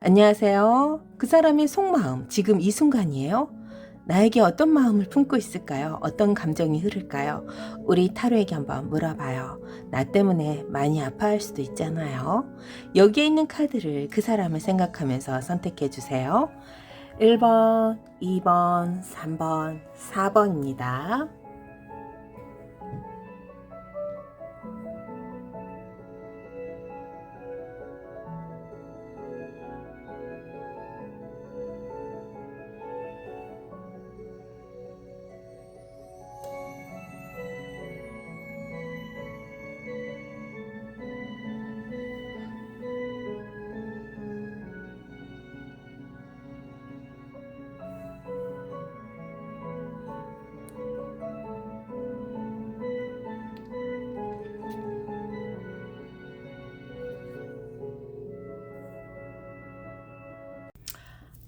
안녕하세요. 그 사람의 속마음, 지금 이 순간이에요? 나에게 어떤 마음을 품고 있을까요? 어떤 감정이 흐를까요? 우리 타로에게 한번 물어봐요. 나 때문에 많이 아파할 수도 있잖아요. 여기에 있는 카드를 그 사람을 생각하면서 선택해 주세요. 1번, 2번, 3번, 4번입니다.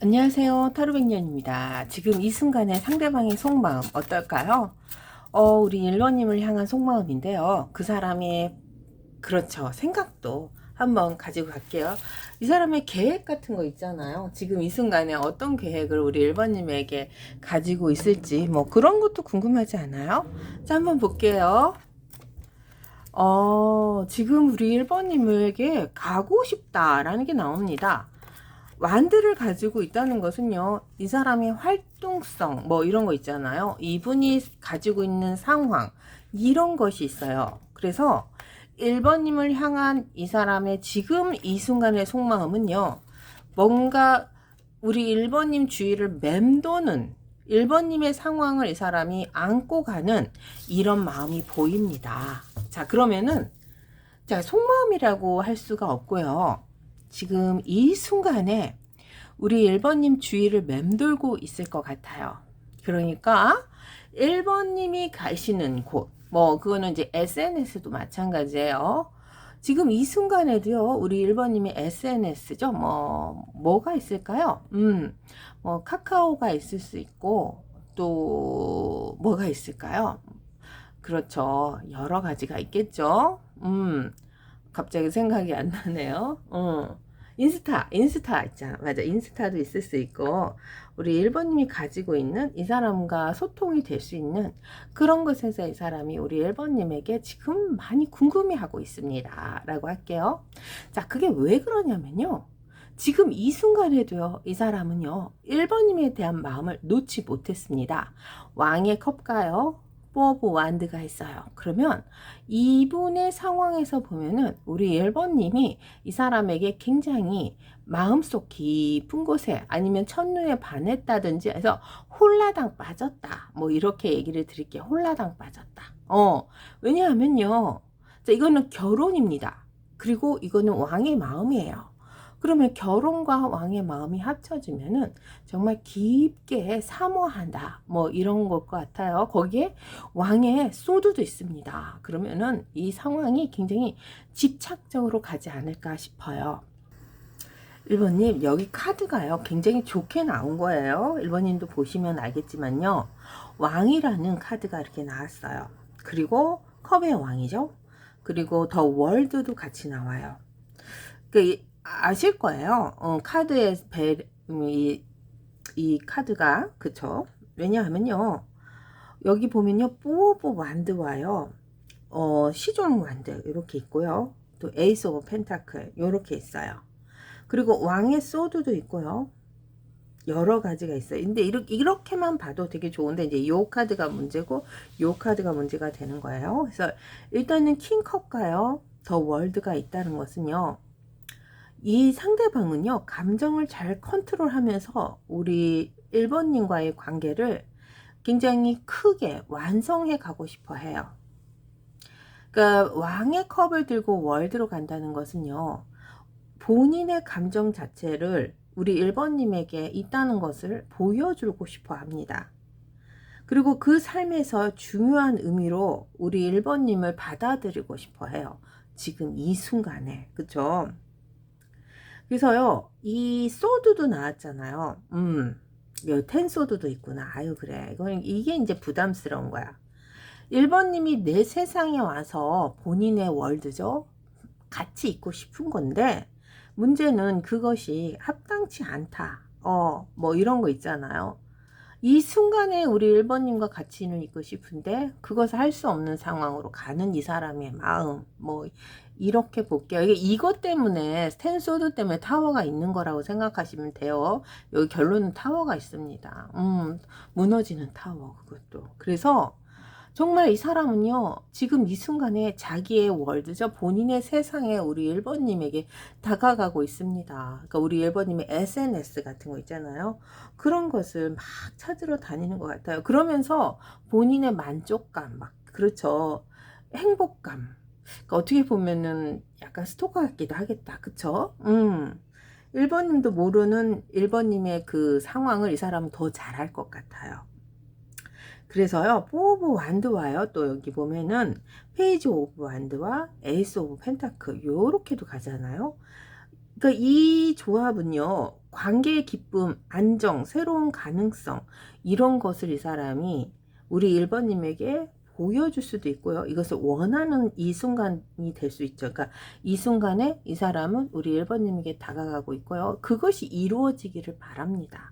안녕하세요. 타로백년입니다. 지금 이 순간에 상대방의 속마음 어떨까요? 우리 일러님을 향한 속마음인데요. 그 사람의 그렇죠. 생각도 한번 가지고 갈게요. 이 사람의 계획 같은 거 있잖아요. 지금 이 순간에 어떤 계획을 우리 1번님에게 가지고 있을지 뭐 그런 것도 궁금하지 않아요? 자, 한번 볼게요. 지금 우리 1번님에게 가고 싶다라는 게 나옵니다. 완드를 가지고 있다는 것은요, 이 사람의 활동성, 뭐 이런 거 있잖아요. 이분이 가지고 있는 상황, 이런 것이 있어요. 그래서 1번님을 향한 이 사람의 지금 이 순간의 속마음은요, 뭔가 우리 1번님 주위를 맴도는 1번님의 상황을 이 사람이 안고 가는 이런 마음이 보입니다. 자, 그러면은, 자, 속마음이라고 할 수가 없고요. 지금 이 순간에 우리 1번님 주위를 맴돌고 있을 것 같아요. 그러니까 1번님이 가시는 곳, 뭐 그거는 이제 SNS도 마찬가지예요. 지금 이 순간에도요, 우리 1번님이 SNS죠. 뭐가 있을까요? 뭐 카카오가 있을 수 있고, 또 뭐가 있을까요? 그렇죠. 여러 가지가 있겠죠. 갑자기 생각이 안 나네요. 인스타 있잖아. 맞아. 인스타도 있을 수 있고, 우리 1번님이 가지고 있는 이 사람과 소통이 될 수 있는 그런 것에서 이 사람이 우리 1번님에게 지금 많이 궁금해하고 있습니다. 라고 할게요. 자, 그게 왜 그러냐면요. 지금 이 순간에도요, 이 사람은요, 1번님에 대한 마음을 놓지 못했습니다. 왕의 컵가요. 포브 완드가 있어요. 그러면 이분의 상황에서 보면은 우리 1번님이 이 사람에게 굉장히 마음속 깊은 곳에 아니면 첫눈에 반했다든지 해서 홀라당 빠졌다. 뭐 이렇게 얘기를 드릴게요. 홀라당 빠졌다. 왜냐하면요. 자, 이거는 결혼입니다. 그리고 이거는 왕의 마음이에요. 그러면 결혼과 왕의 마음이 합쳐지면은 정말 깊게 사모한다. 뭐 이런 것 같아요. 거기에 왕의 소드도 있습니다. 그러면은 이 상황이 굉장히 집착적으로 가지 않을까 싶어요. 1번님, 여기 카드가요, 굉장히 좋게 나온 거예요. 1번님도 보시면 알겠지만요. 왕이라는 카드가 이렇게 나왔어요. 그리고 컵의 왕이죠. 그리고 더 월드도 같이 나와요. 아실 거예요. 카드의 이 카드가, 그쵸? 왜냐하면요. 여기 보면요. 뽀뽀 완드와요. 시존 완드 이렇게 있고요. 또 에이스 오브 펜타클 이렇게 있어요. 그리고 왕의 소드도 있고요. 여러 가지가 있어요. 근데 이렇게만 봐도 되게 좋은데 이제 요 카드가 문제고 요 카드가 문제가 되는 거예요. 그래서 일단은 킹컵과요. 더 월드가 있다는 것은요. 이 상대방은요, 감정을 잘 컨트롤하면서 우리 1번님과의 관계를 굉장히 크게 완성해 가고 싶어 해요. 그러니까 왕의 컵을 들고 월드로 간다는 것은요, 본인의 감정 자체를 우리 1번님에게 있다는 것을 보여주고 싶어 합니다. 그리고 그 삶에서 중요한 의미로 우리 1번님을 받아들이고 싶어 해요. 지금 이 순간에. 그쵸? 그래서요, 이 소드도 나왔잖아요. 텐소드도 있구나. 아유, 그래. 이게 이제 부담스러운 거야. 1번님이 내 세상에 와서 본인의 월드죠. 같이 있고 싶은 건데, 문제는 그것이 합당치 않다. 뭐 이런 거 있잖아요. 이 순간에 우리 1번님과 같이 있고 싶은데 그것을 할 수 없는 상황으로 가는 이 사람의 마음, 뭐 이렇게 볼게요. 이것 때문에 스탠소드 때문에 타워가 있는 거라고 생각하시면 돼요. 여기 결론은 타워가 있습니다. 무너지는 타워, 그것도. 그래서 정말 이 사람은요, 지금 이 순간에 자기의 월드죠. 본인의 세상에 우리 1번님에게 다가가고 있습니다. 그러니까 우리 1번님의 SNS 같은 거 있잖아요. 그런 것을 막 찾으러 다니는 것 같아요. 그러면서 본인의 만족감, 막, 그렇죠. 행복감. 그러니까 어떻게 보면은 약간 스토커 같기도 하겠다. 그쵸? 1번님도 모르는 1번님의 그 상황을 이 사람은 더 잘할 것 같아요. 그래서요, 4 오브 완드와요. 또 여기 보면은 페이지 오브 완드와 에이스 오브 펜타클 요렇게도 가잖아요. 그러니까 이 조합은요, 관계의 기쁨, 안정, 새로운 가능성 이런 것을 이 사람이 우리 1번님에게 보여줄 수도 있고요. 이것을 원하는 이 순간이 될 수 있죠. 그러니까 이 순간에 이 사람은 우리 1번님에게 다가가고 있고요. 그것이 이루어지기를 바랍니다.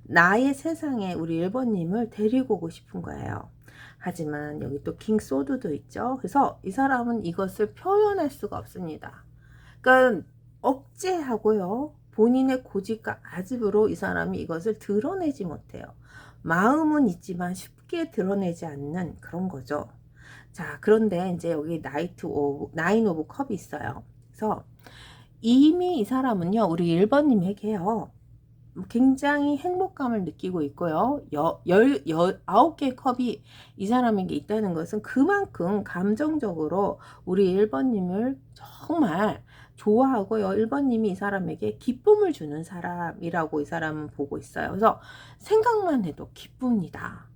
나의 세상에 우리 1번님을 데리고 오고 싶은 거예요. 하지만 여기 또 킹 소드도 있죠. 그래서 이 사람은 이것을 표현할 수가 없습니다. 그러니까 억제하고요. 본인의 고집과 아집으로 이 사람이 이것을 드러내지 못해요. 마음은 있지만 쉽게 드러내지 않는 그런 거죠. 자, 그런데 이제 여기 나인 오브 컵이 있어요. 그래서 이미 이 사람은요, 우리 1번님에게요. 굉장히 행복감을 느끼고 있고요. 9개의 컵이 이 사람에게 있다는 것은 그만큼 감정적으로 우리 1번님을 정말 좋아하고요. 1번님이 이 사람에게 기쁨을 주는 사람이라고 이 사람은 보고 있어요. 그래서 생각만 해도 기쁩니다.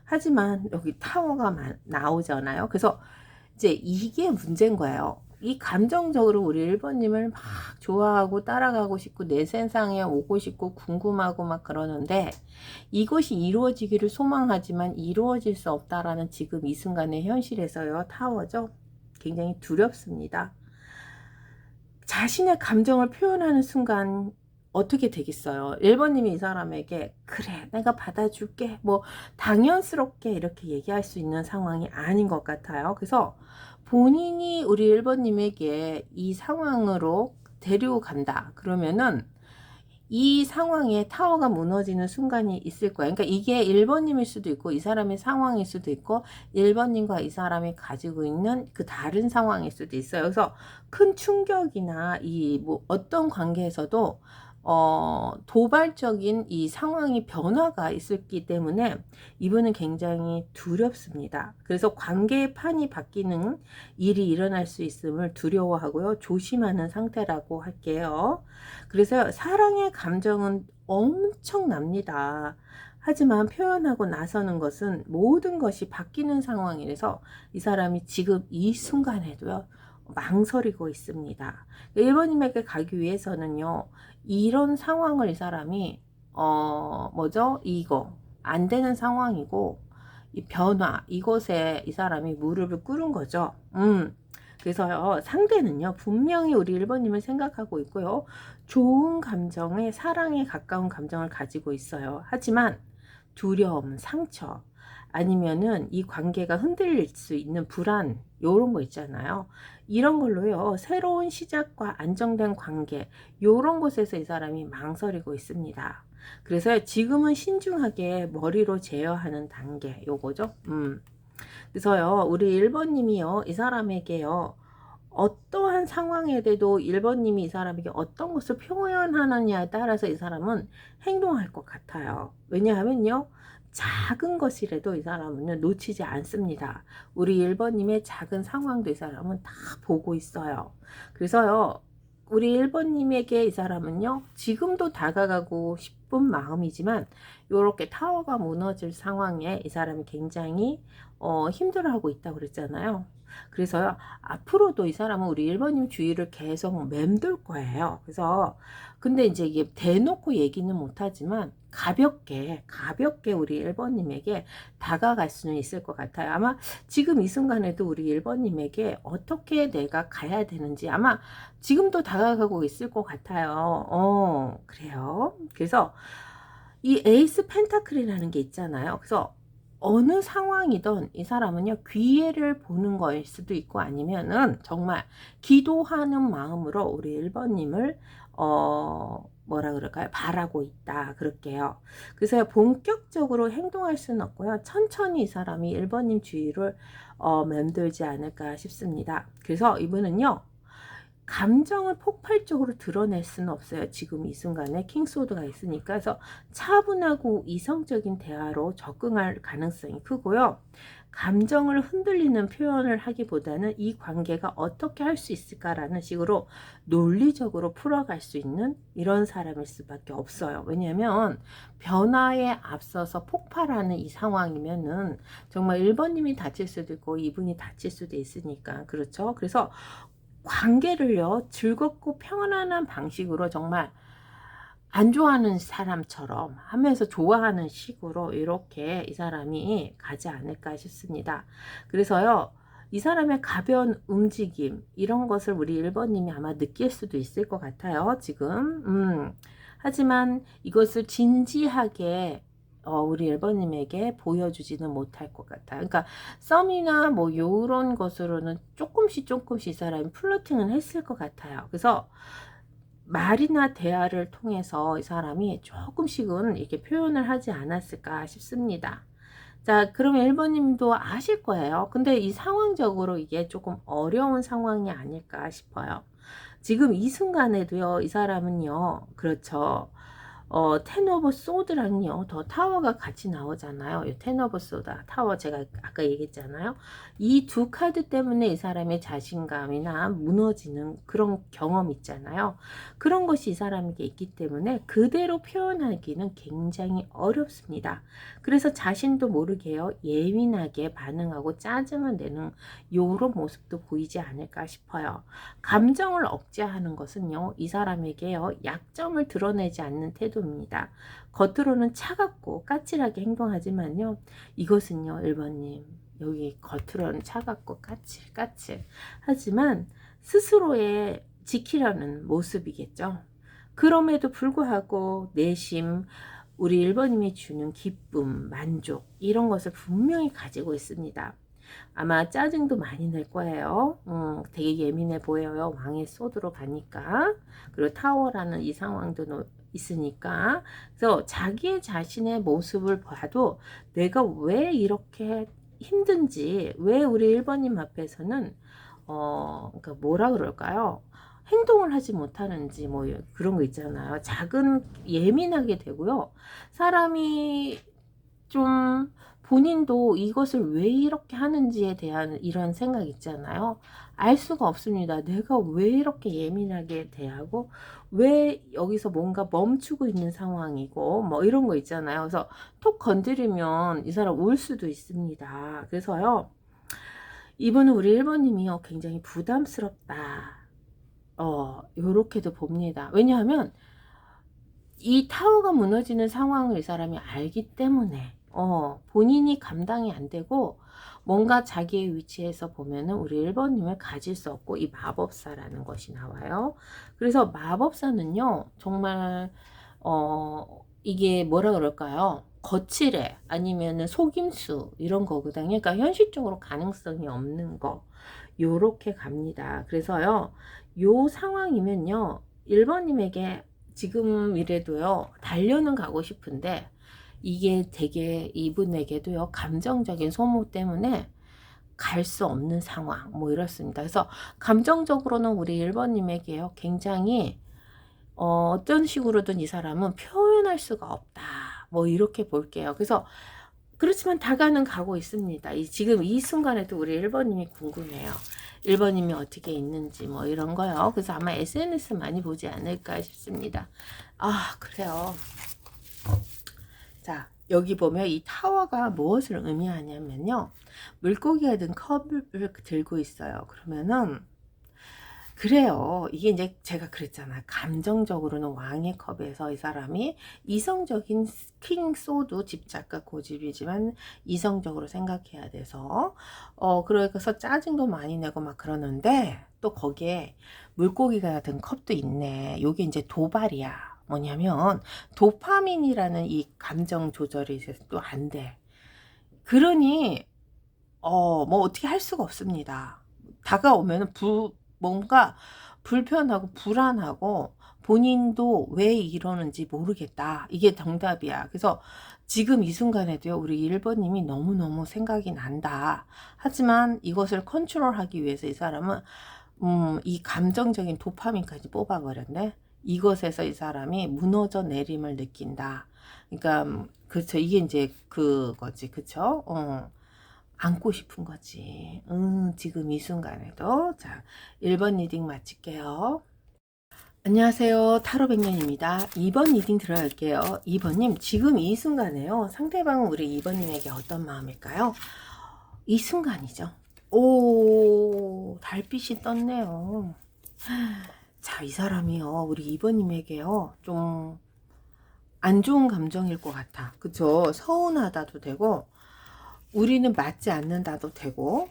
하지만 여기 타워가 나오잖아요. 그래서 이제 이게 문제인 거예요. 이 감정적으로 우리 1번님을 막 좋아하고 따라가고 싶고 내 세상에 오고 싶고 궁금하고 막 그러는데 이것이 이루어지기를 소망하지만 이루어질 수 없다라는 지금 이 순간의 현실에서요. 타워죠. 굉장히 두렵습니다. 자신의 감정을 표현하는 순간 어떻게 되겠어요? 1번님이 이 사람에게 그래 내가 받아줄게 뭐 당연스럽게 이렇게 얘기할 수 있는 상황이 아닌 것 같아요. 그래서 본인이 우리 1번님에게 이 상황으로 데리고 간다 그러면은 이 상황에 타워가 무너지는 순간이 있을 거예요. 그러니까 이게 1번님일 수도 있고 이 사람의 상황일 수도 있고 1번님과 이 사람이 가지고 있는 그 다른 상황일 수도 있어요. 그래서 큰 충격이나 이 뭐 어떤 관계에서도 도발적인 이 상황이 변화가 있었기 때문에 이분은 굉장히 두렵습니다. 그래서 관계의 판이 바뀌는 일이 일어날 수 있음을 두려워하고요. 조심하는 상태라고 할게요. 그래서 사랑의 감정은 엄청납니다. 하지만 표현하고 나서는 것은 모든 것이 바뀌는 상황이라서 이 사람이 지금 이 순간에도요. 망설이고 있습니다. 1번님에게 가기 위해서는요. 이런 상황을 이 사람이 뭐죠? 이거 안 되는 상황이고 이 변화 이것에 이 사람이 무릎을 꿇은 거죠. 그래서요 상대는요 분명히 우리 1번님을 생각하고 있고요. 좋은 감정에 사랑에 가까운 감정을 가지고 있어요. 하지만 두려움, 상처 아니면은 이 관계가 흔들릴 수 있는 불안 요런 거 있잖아요. 이런 걸로요. 새로운 시작과 안정된 관계 요런 곳에서 이 사람이 망설이고 있습니다. 그래서 지금은 신중하게 머리로 제어하는 단계 요거죠. 그래서요. 우리 1번님이요. 이 사람에게요. 어떠한 상황에 대도 1번님이 이 사람에게 어떤 것을 표현하느냐에 따라서 이 사람은 행동할 것 같아요. 왜냐하면요. 작은 것이라도 이 사람은 놓치지 않습니다. 우리 1번님의 작은 상황도 이 사람은 다 보고 있어요. 그래서요. 우리 1번님에게 이 사람은요. 지금도 다가가고 싶은 마음이지만 이렇게 타워가 무너질 상황에 이 사람이 굉장히 힘들어하고 있다고 그랬잖아요. 그래서요, 앞으로도 이 사람은 우리 1번님 주위를 계속 맴돌 거예요. 그래서 근데 이제 이게 대놓고 얘기는 못하지만 가볍게 우리 1번님에게 다가갈 수는 있을 것 같아요. 아마 지금 이 순간에도 우리 1번님에게 어떻게 내가 가야 되는지 아마 지금도 다가가고 있을 것 같아요. 그래요. 그래서 이 에이스 펜타클이라는 게 있잖아요. 그래서 어느 상황이든 이 사람은요, 기회를 보는 거일 수도 있고 아니면은 정말 기도하는 마음으로 우리 1번님을 뭐라 그럴까요? 바라고 있다. 그럴게요. 그래서 본격적으로 행동할 수는 없고요. 천천히 이 사람이 1번님 주위를 맴돌지 않을까 싶습니다. 그래서 이분은요, 감정을 폭발적으로 드러낼 수는 없어요. 지금 이 순간에 킹소드가 있으니까. 그래서 차분하고 이성적인 대화로 접근할 가능성이 크고요. 감정을 흔들리는 표현을 하기보다는 이 관계가 어떻게 할 수 있을까라는 식으로 논리적으로 풀어갈 수 있는 이런 사람일 수밖에 없어요. 왜냐하면 변화에 앞서서 폭발하는 이 상황이면은 정말 1번님이 다칠 수도 있고 2분이 다칠 수도 있으니까. 그렇죠? 그래서 관계를요, 즐겁고 평안한 방식으로 정말 안 좋아하는 사람처럼 하면서 좋아하는 식으로 이렇게 이 사람이 가지 않을까 싶습니다. 그래서요, 이 사람의 가벼운 움직임 이런 것을 우리 1번님이 아마 느낄 수도 있을 것 같아요. 지금 하지만 이것을 진지하게 우리 1번님에게 보여주지는 못할 것 같아요. 그러니까 썸이나 뭐 요런 것으로는 조금씩 이 사람이 플러팅은 했을 것 같아요. 그래서 말이나 대화를 통해서 이 사람이 조금씩은 이렇게 표현을 하지 않았을까 싶습니다. 자, 그러면 1번님도 아실 거예요. 근데 이 상황적으로 이게 조금 어려운 상황이 아닐까 싶어요. 지금 이 순간에도요, 이 사람은요, 그렇죠. 텐 오브 소드랑요, 더 타워가 같이 나오잖아요. 이 텐 오브 소드, 타워 제가 아까 얘기했잖아요. 이 두 카드 때문에 이 사람의 자신감이나 무너지는 그런 경험 있잖아요. 그런 것이 이 사람에게 있기 때문에 그대로 표현하기는 굉장히 어렵습니다. 그래서 자신도 모르게요, 예민하게 반응하고 짜증을 내는 요런 모습도 보이지 않을까 싶어요. 감정을 억제하는 것은요, 이 사람에게요, 약점을 드러내지 않는 태도입니다. 겉으로는 차갑고 까칠하게 행동하지만요, 이것은요, 1번님, 여기 겉으로는 차갑고 까칠 하지만 스스로의 지키려는 모습이겠죠. 그럼에도 불구하고 내심 우리 1번님이 주는 기쁨, 만족 이런 것을 분명히 가지고 있습니다. 아마 짜증도 많이 낼 거예요. 되게 예민해 보여요. 왕의 소드로 가니까. 그리고 타워라는 이 상황도 있으니까. 그래서 자기 자신의 모습을 봐도 내가 왜 이렇게 힘든지, 왜 우리 1번님 앞에서는 그러니까 뭐라 그럴까요? 행동을 하지 못하는지 뭐 그런 거 있잖아요. 작은 예민하게 되고요. 사람이 좀 본인도 이것을 왜 이렇게 하는지에 대한 이런 생각 있잖아요. 알 수가 없습니다. 내가 왜 이렇게 예민하게 대하고 왜 여기서 뭔가 멈추고 있는 상황이고 뭐 이런 거 있잖아요. 그래서 톡 건드리면 이 사람 울 수도 있습니다. 그래서요, 이분은 우리 1번님이요, 굉장히 부담스럽다. 요렇게도 봅니다. 왜냐하면 이 타워가 무너지는 상황을 이 사람이 알기 때문에 본인이 감당이 안 되고 뭔가 자기의 위치에서 보면은 우리 1번님을 가질 수 없고 이 마법사라는 것이 나와요. 그래서 마법사는요, 정말 이게 뭐라 그럴까요? 거칠해 아니면은 속임수 이런 거거든요. 그러니까 현실적으로 가능성이 없는 거 요렇게 갑니다. 그래서요, 요 상황이면요, 1번님에게 지금이라도요, 달려는 가고 싶은데 이게 되게 이분에게도요, 감정적인 소모 때문에 갈 수 없는 상황 뭐 이렇습니다. 그래서 감정적으로는 우리 1번님에게요, 굉장히 어떤 식으로든 이 사람은 표현할 수가 없다 뭐 이렇게 볼게요. 그래서 그렇지만 다가는 가고 있습니다. 지금 이 순간에도 우리 1번님이 궁금해요. 1번님이 어떻게 있는지 뭐 이런 거요. 그래서 아마 SNS 많이 보지 않을까 싶습니다. 아, 그래요. 자, 여기 보면 이 타워가 무엇을 의미하냐면요. 물고기가 든 컵을 들고 있어요. 그러면은 그래요. 이게 이제 제가 그랬잖아요. 감정적으로는 왕의 컵에서 이 사람이 이성적인 킹 소드 집착과 고집이지만 이성적으로 생각해야 돼서 그래서 짜증도 많이 내고 막 그러는데 또 거기에 물고기가 든 컵도 있네. 요게 이제 도발이야. 뭐냐면 도파민이라는 이 감정 조절이 있어서 또 안 돼. 그러니 뭐 어떻게 할 수가 없습니다. 다가오면은 뭔가 불편하고 불안하고 본인도 왜 이러는지 모르겠다. 이게 정답이야. 그래서 지금 이 순간에도요, 우리 1번님이 너무너무 생각이 난다. 하지만 이것을 컨트롤하기 위해서 이 사람은, 이 감정적인 도파민까지 뽑아버렸네. 이것에서 이 사람이 무너져 내림을 느낀다. 그러니까, 그렇죠. 이게 이제 그거지. 그쵸? 안고 싶은 거지. 지금 이 순간에도. 자, 1번 리딩 마칠게요. 안녕하세요. 타로백년입니다. 2번 리딩 들어갈게요. 2번님, 지금 이 순간에요. 상대방은 우리 2번님에게 어떤 마음일까요? 이 순간이죠. 오, 달빛이 떴네요. 자, 이 사람이요. 우리 2번님에게요. 좀 안 좋은 감정일 것 같아. 그쵸? 서운하다도 되고, 우리는 맞지 않는다도 되고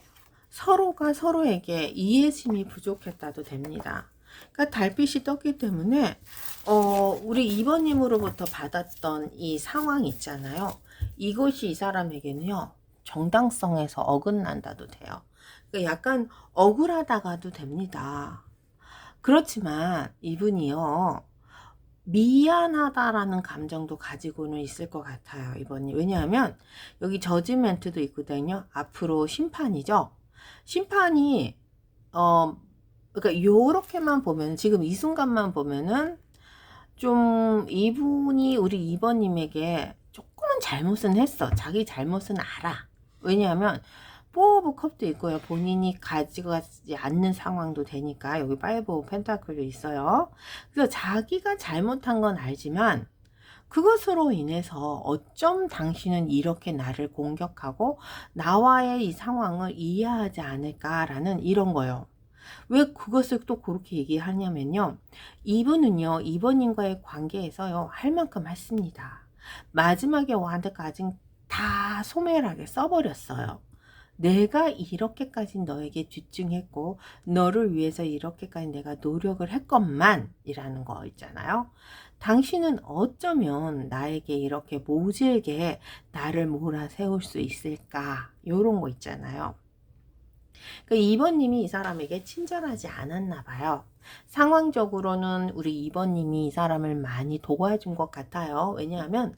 서로가 서로에게 이해심이 부족했다도 됩니다. 그러니까 달빛이 떴기 때문에 우리 2번님으로부터 받았던 이 상황 있잖아요. 이것이 이 사람에게는요. 정당성에서 어긋난다도 돼요. 그러니까 약간 억울하다가도 됩니다. 그렇지만 이분이요. 미안하다라는 감정도 가지고는 있을 것 같아요. 이번이. 왜냐하면 여기 저지멘트도 있거든요. 앞으로 심판이죠. 심판이 그러니까 요렇게만 보면 지금 이 순간만 보면은 좀 이분이 우리 2번님에게 조금은 잘못은 했어. 자기 잘못은 알아. 왜냐하면 4 오브 컵도 있고요. 본인이 가지고 가지 않는 상황도 되니까 여기 5 오브 펜타클도 있어요. 그래서 자기가 잘못한 건 알지만 그것으로 인해서 어쩜 당신은 이렇게 나를 공격하고 나와의 이 상황을 이해하지 않을까라는 이런 거예요. 왜 그것을 또 그렇게 얘기하냐면요. 이분은요, 이번님과의 관계에서요, 할 만큼 했습니다. 마지막에 와드까지 다 소멸하게 써버렸어요. 내가 이렇게까지 너에게 집중했고 너를 위해서 이렇게까지 내가 노력을 했건만 이라는 거 있잖아요. 당신은 어쩌면 나에게 이렇게 모질게 나를 몰아세울 수 있을까 요런 거 있잖아요. 그 2번님이 이 사람에게 친절하지 않았나 봐요. 상황적으로는 우리 2번님이 이 사람을 많이 도와준 것 같아요. 왜냐하면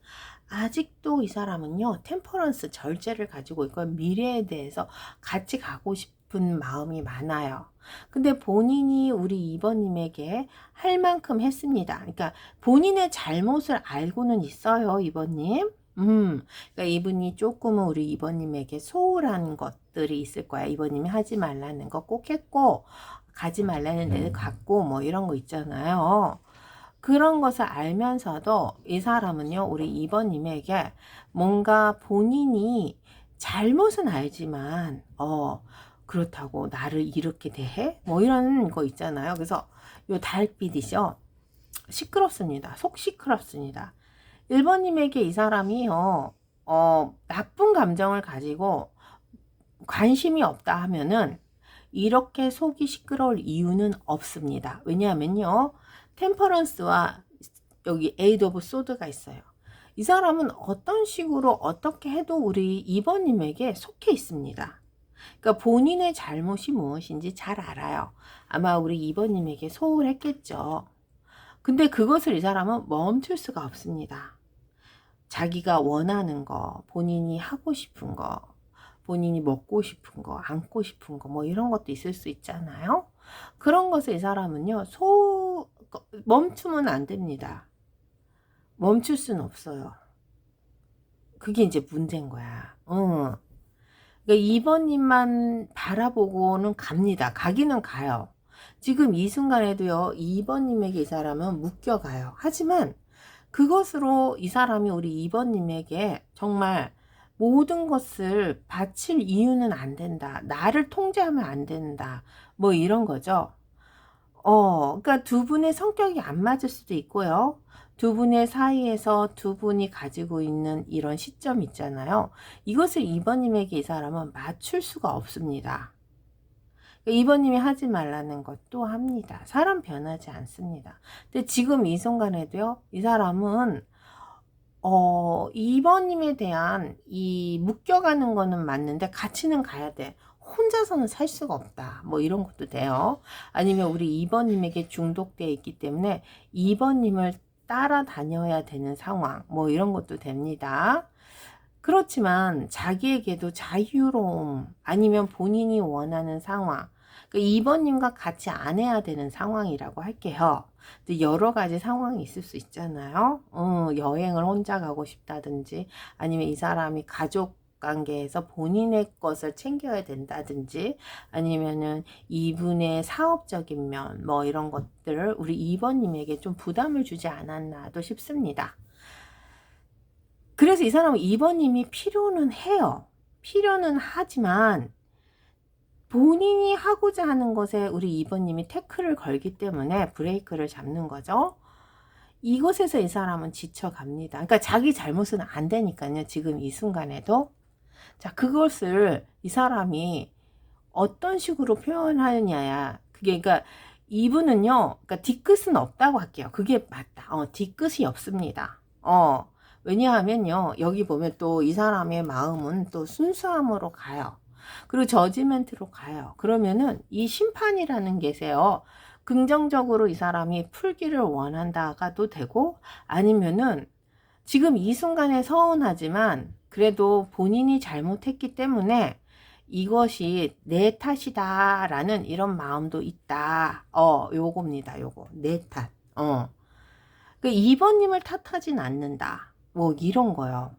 아직도 이 사람은요, 템퍼런스 절제를 가지고 있고 미래에 대해서 같이 가고 싶은 마음이 많아요. 근데 본인이 우리 2번님에게 할 만큼 했습니다. 그러니까 본인의 잘못을 알고는 있어요, 2번님. 그러니까 이분이 조금은 우리 2번님에게 소홀한 것들이 있을 거야. 2번님이 하지 말라는 거 꼭 했고, 가지 말라는 데를 갔고, 뭐 이런 거 있잖아요. 그런 것을 알면서도 이 사람은요, 우리 2번님에게 뭔가 본인이 잘못은 알지만, 그렇다고 나를 이렇게 대해? 뭐 이런 거 있잖아요. 그래서 요 달빛이죠. 시끄럽습니다. 속 시끄럽습니다. 1번님에게 이 사람이요, 나쁜 감정을 가지고 관심이 없다 하면은 이렇게 속이 시끄러울 이유는 없습니다. 왜냐하면요, 템퍼런스와 여기 에이드 오브 소드가 있어요. 이 사람은 어떤 식으로 어떻게 해도 우리 2번님에게 속해 있습니다. 그러니까 본인의 잘못이 무엇인지 잘 알아요. 아마 우리 2번님에게 소홀했겠죠. 근데 그것을 이 사람은 멈출 수가 없습니다. 자기가 원하는 거, 본인이 하고 싶은 거, 본인이 먹고 싶은 거, 안고 싶은 거, 뭐 이런 것도 있을 수 있잖아요. 그런 것을 이 사람은요, 멈추면 안 됩니다. 멈출 수는 없어요. 그게 이제 문제인 거야. 그러니까 2번님만 바라보고는 갑니다. 가기는 가요. 지금 이 순간에도요, 2번님에게 이 사람은 묶여가요. 하지만 그것으로 이 사람이 우리 2번님에게 정말 모든 것을 바칠 이유는 안 된다. 나를 통제하면 안 된다. 뭐 이런 거죠. 그러니까 두 분의 성격이 안 맞을 수도 있고요. 두 분의 사이에서 두 분이 가지고 있는 이런 시점 있잖아요. 이것을 2번님에게 이 사람은 맞출 수가 없습니다. 2번님이 하지 말라는 것도 합니다. 사람 변하지 않습니다. 근데 지금 이 순간에도요, 이 사람은 2번님에 대한 이 묶여가는 거는 맞는데 같이는 가야 돼. 혼자서는 살 수가 없다. 뭐 이런 것도 돼요. 아니면 우리 2번님에게 중독되어 있기 때문에 2번님을 따라다녀야 되는 상황. 뭐 이런 것도 됩니다. 그렇지만 자기에게도 자유로움 아니면 본인이 원하는 상황. 2번님과 같이 안 해야 되는 상황이라고 할게요. 여러 가지 상황이 있을 수 있잖아요. 여행을 혼자 가고 싶다든지 아니면 이 사람이 가족 관계에서 본인의 것을 챙겨야 된다든지 아니면은 이분의 사업적인 면 뭐 이런 것들을 우리 2번님에게 좀 부담을 주지 않았나도 싶습니다. 그래서 이 사람은 2번님이 필요는 해요. 필요는 하지만 본인이 하고자 하는 것에 우리 2번님이 태클을 걸기 때문에 브레이크를 잡는 거죠. 이곳에서 이 사람은 지쳐갑니다. 그러니까 자기 잘못은 안 되니까요. 지금 이 순간에도. 자, 그것을 이 사람이 어떤 식으로 표현하느냐야. 그게 그러니까 이분은요. 그러니까 뒤끝은 없다고 할게요. 그게 맞다. 뒤끝이 없습니다. 왜냐하면요. 여기 보면 또 이 사람의 마음은 또 순수함으로 가요. 그리고 저지멘트로 가요. 그러면은 이 심판이라는 게세요. 긍정적으로 이 사람이 풀기를 원한다가도 되고 아니면은 지금 이 순간에 서운하지만 그래도 본인이 잘못했기 때문에 이것이 내 탓이다 라는 이런 마음도 있다. 요겁니다. 요거 내 탓. 그 2번님을 탓하진 않는다. 뭐 이런 거요.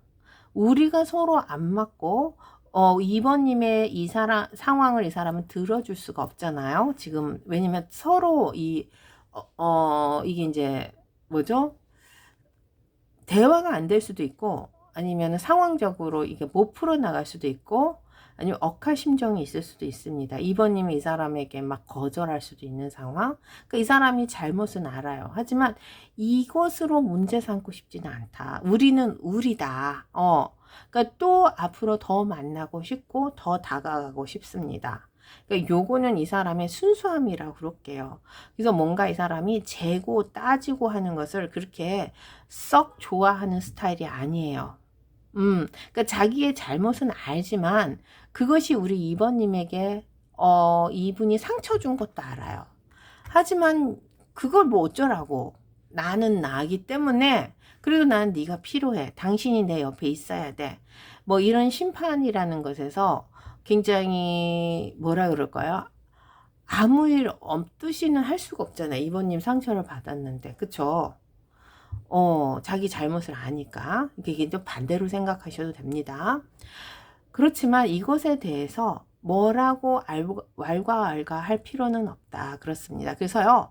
우리가 서로 안 맞고 2번님의 이 사람 상황을 이 사람은 들어줄 수가 없잖아요. 지금 왜냐면 서로 이게 이제 뭐죠? 대화가 안 될 수도 있고 아니면 상황적으로 이게 못 풀어나갈 수도 있고 아니면 억하심정이 있을 수도 있습니다. 2번님이 이 사람에게 막 거절할 수도 있는 상황. 그러니까 이 사람이 잘못은 알아요. 하지만 이것으로 문제 삼고 싶지는 않다. 우리는 우리다. 그러니까 또 앞으로 더 만나고 싶고 더 다가가고 싶습니다. 그러니까 요거는 이 사람의 순수함이라고 그럴게요. 그래서 뭔가 이 사람이 재고 따지고 하는 것을 그렇게 썩 좋아하는 스타일이 아니에요. 그러니까 자기의 잘못은 알지만 그것이 우리 2번님에게 이분이 상처 준 것도 알아요. 하지만 그걸 뭐 어쩌라고. 나는 나기 때문에 그래도 난 네가 필요해. 당신이 내 옆에 있어야 돼. 뭐 이런 심판이라는 것에서 굉장히 뭐라 그럴까요? 아무 일 없듯이는 할 수가 없잖아요. 2번님 상처를 받았는데. 그쵸? 자기 잘못을 아니까. 이게 또 반대로 생각하셔도 됩니다. 그렇지만 이것에 대해서 뭐라고 왈가왈가 할 필요는 없다. 그렇습니다. 그래서요.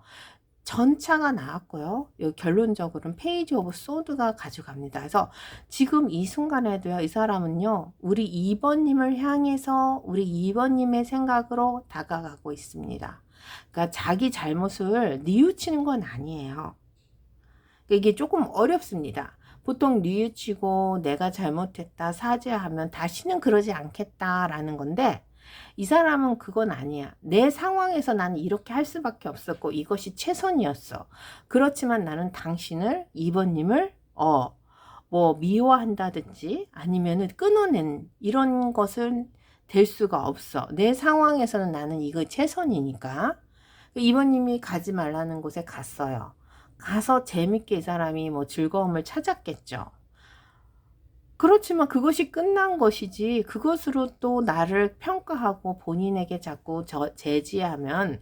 전차가 나왔고요. 여기 결론적으로는 페이지 오브 소드가 가져갑니다. 그래서 지금 이 순간에도요. 이 사람은요. 우리 2번님을 향해서 우리 2번님의 생각으로 다가가고 있습니다. 그러니까 자기 잘못을 뉘우치는 건 아니에요. 이게 조금 어렵습니다. 보통 뉘우치고 내가 잘못했다 사죄하면 다시는 그러지 않겠다라는 건데 이 사람은 그건 아니야. 내 상황에서 나는 이렇게 할 수밖에 없었고 이것이 최선이었어. 그렇지만 나는 당신을 2번님을 뭐 미워한다든지 아니면은 끊어낸 이런 것은 될 수가 없어. 내 상황에서는 나는 이거 최선이니까. 2번님이 가지 말라는 곳에 갔어요. 가서 재밌게 이 사람이 뭐 즐거움을 찾았겠죠. 그렇지만 그것이 끝난 것이지 그것으로 또 나를 평가하고 본인에게 자꾸 제지하면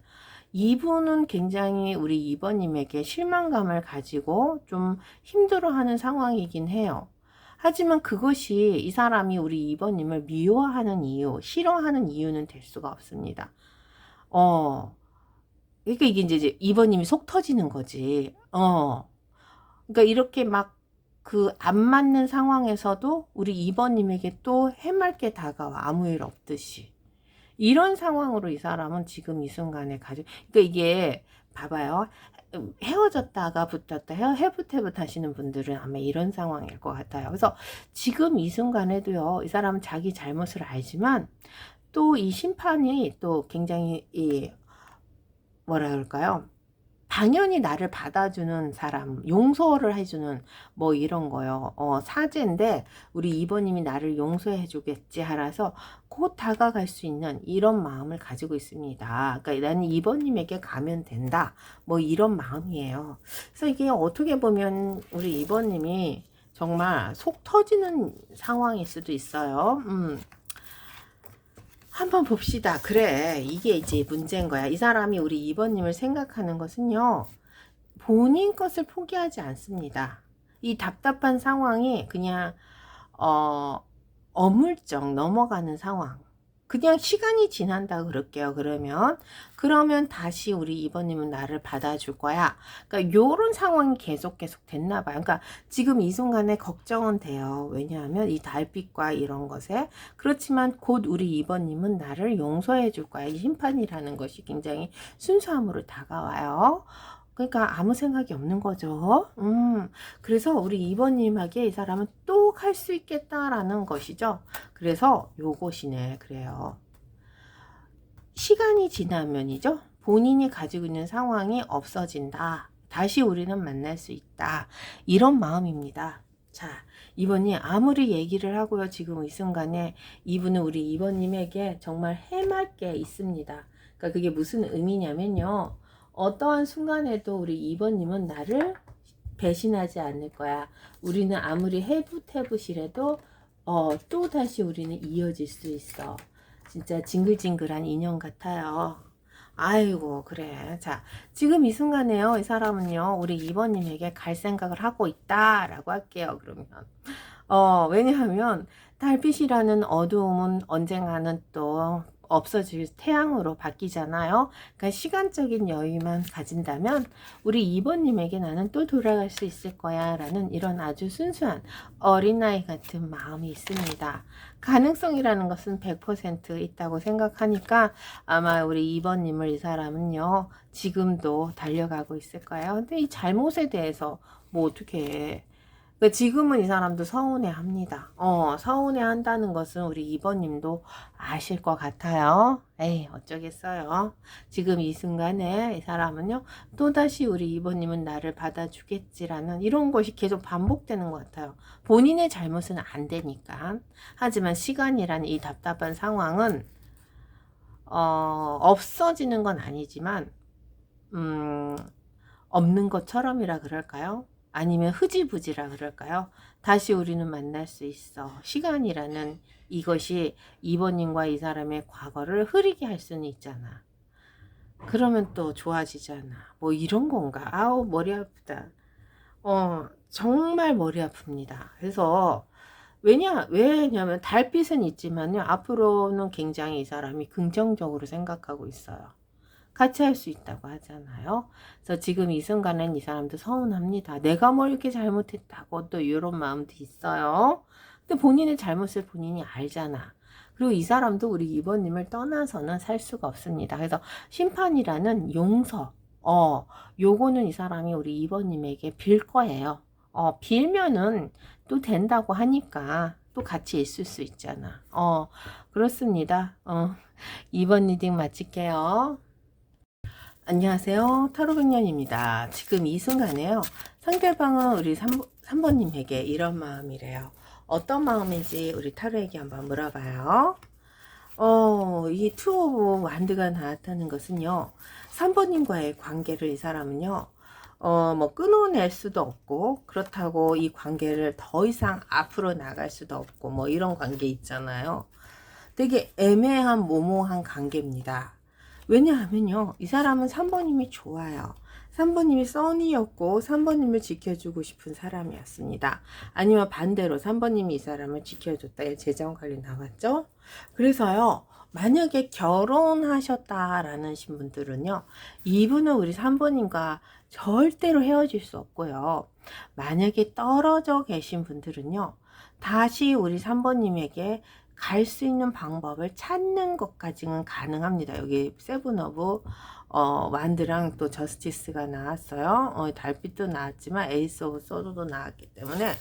이분은 굉장히 우리 2번님에게 실망감을 가지고 좀 힘들어하는 상황이긴 해요. 하지만 그것이 이 사람이 우리 2번님을 미워하는 이유, 싫어하는 이유는 될 수가 없습니다. 그러니까 이게 이제 2번님이 속 터지는 거지. 그러니까 이렇게 막 그 안 맞는 상황에서도 우리 2번님에게 또 해맑게 다가와 아무 일 없듯이. 이런 상황으로 이 사람은 지금 이 순간에 그러니까 이게 봐봐요. 헤어졌다가 붙었다 해붓해붓 하시는 분들은 아마 이런 상황일 것 같아요. 그래서 지금 이 순간에도요, 이 사람은 자기 잘못을 알지만 또 이 심판이 또 굉장히 뭐라 그럴까요? 당연히 나를 받아주는 사람, 용서를 해주는 뭐 이런 거요. 사죄인데 우리 2번님이 나를 용서해 주겠지 하라서 곧 다가갈 수 있는 이런 마음을 가지고 있습니다. 그러니까 나는 2번님에게 가면 된다. 뭐 이런 마음이에요. 그래서 이게 어떻게 보면 우리 2번님이 정말 속 터지는 상황일 수도 있어요. 한번 봅시다. 그래, 이게 이제 문제인 거야. 이 사람이 우리 2번님을 생각하는 것은요, 본인 것을 포기하지 않습니다. 이 답답한 상황이 그냥 어물쩍 넘어가는 상황. 그냥 시간이 지난다 그럴게요. 그러면 다시 우리 2번님은 나를 받아줄 거야. 그러니까 요런 상황이 계속 됐나 봐요. 그러니까 지금 이 순간에 걱정은 돼요. 왜냐하면 이 달빛과 이런 것에. 그렇지만 곧 우리 2번님은 나를 용서해 줄 거야. 이 심판이라는 것이 굉장히 순수함으로 다가와요. 그러니까 아무 생각이 없는 거죠. 그래서 우리 2번님에게 이 사람은 또 갈 수 있겠다라는 것이죠. 그래서 요것이네. 그래요. 시간이 지나면이죠. 본인이 가지고 있는 상황이 없어진다. 다시 우리는 만날 수 있다. 이런 마음입니다. 자, 2번님 아무리 얘기를 하고요. 지금 이 순간에 이분은 우리 2번님에게 정말 해맑게 있습니다. 그러니까 그게 무슨 의미냐면요. 어떠한 순간에도 우리 2번님은 나를 배신하지 않을 거야. 우리는 아무리 해붓해붓이라도 또 다시 우리는 이어질 수 있어. 진짜 징글징글한 인연 같아요. 아이고 그래. 자, 지금 이 순간에요. 이 사람은요. 우리 2번님에게 갈 생각을 하고 있다라고 할게요. 그러면 왜냐하면 달빛이라는 어두움은 언젠가는 또 없어질 태양으로 바뀌잖아요. 그러니까 시간적인 여유만 가진다면 우리 2번님에게 나는 또 돌아갈 수 있을 거야 라는 이런 아주 순수한 어린아이 같은 마음이 있습니다. 가능성이라는 것은 100% 있다고 생각하니까 아마 우리 2번님을 이 사람은요 지금도 달려가고 있을 거예요. 근데 이 잘못에 대해서 뭐 어떻게 해. 그러니까 지금은 이 사람도 서운해 합니다. 서운해 한다는 것은 우리 2번님도 아실 것 같아요. 에이, 어쩌겠어요. 지금 이 순간에 이 사람은요, 또다시 우리 2번님은 나를 받아주겠지라는 이런 것이 계속 반복되는 것 같아요. 본인의 잘못은 안 되니까. 하지만 시간이란 이 답답한 상황은, 없어지는 건 아니지만, 없는 것처럼이라 그럴까요? 아니면 흐지부지라 그럴까요? 다시 우리는 만날 수 있어. 시간이라는 이것이 2번님과 이 사람의 과거를 흐리게 할 수는 있잖아. 그러면 또 좋아지잖아. 뭐 이런 건가? 아우 머리 아프다. 정말 머리 아픕니다. 그래서 왜냐면 달빛은 있지만요. 앞으로는 굉장히 이 사람이 긍정적으로 생각하고 있어요. 같이 할 수 있다고 하잖아요. 그래서 지금 이 순간엔 이 사람도 서운합니다. 내가 뭘 이렇게 잘못했다고 또 이런 마음도 있어요. 근데 본인의 잘못을 본인이 알잖아. 그리고 이 사람도 우리 2번님을 떠나서는 살 수가 없습니다. 그래서 심판이라는 용서, 요거는 이 사람이 우리 2번님에게 빌 거예요. 빌면은 또 된다고 하니까 또 같이 있을 수 있잖아. 그렇습니다. 2번 리딩 마칠게요. 안녕하세요. 타로백년입니다. 지금 이 순간에요. 상대방은 우리 3번님에게 이런 마음이래요. 어떤 마음인지 우리 타로에게 한번 물어봐요. 이 투 오브 완드가 나왔다는 것은요. 3번님과의 관계를 이 사람은요. 뭐 끊어낼 수도 없고 그렇다고 이 관계를 더 이상 앞으로 나갈 수도 없고 뭐 이런 관계 있잖아요. 되게 애매한 모모한 관계입니다. 왜냐하면요. 이 사람은 3번님이 좋아요. 3번님이 써니였고 3번님을 지켜주고 싶은 사람이었습니다. 아니면 반대로 3번님이 이 사람을 지켜줬다. 재정관리 나왔죠? 그래서요. 만약에 결혼하셨다라는 신분들은요, 이분은 우리 3번님과 절대로 헤어질 수 없고요. 만약에 떨어져 계신 분들은요, 다시 우리 3번님에게 갈 수 있는 방법을 찾는 것까지는 가능합니다. 여기 세븐 오브 완드랑 또 저스티스가 나왔어요. 달빛도 나왔지만 에이스 오브 소드도 나왔기 때문에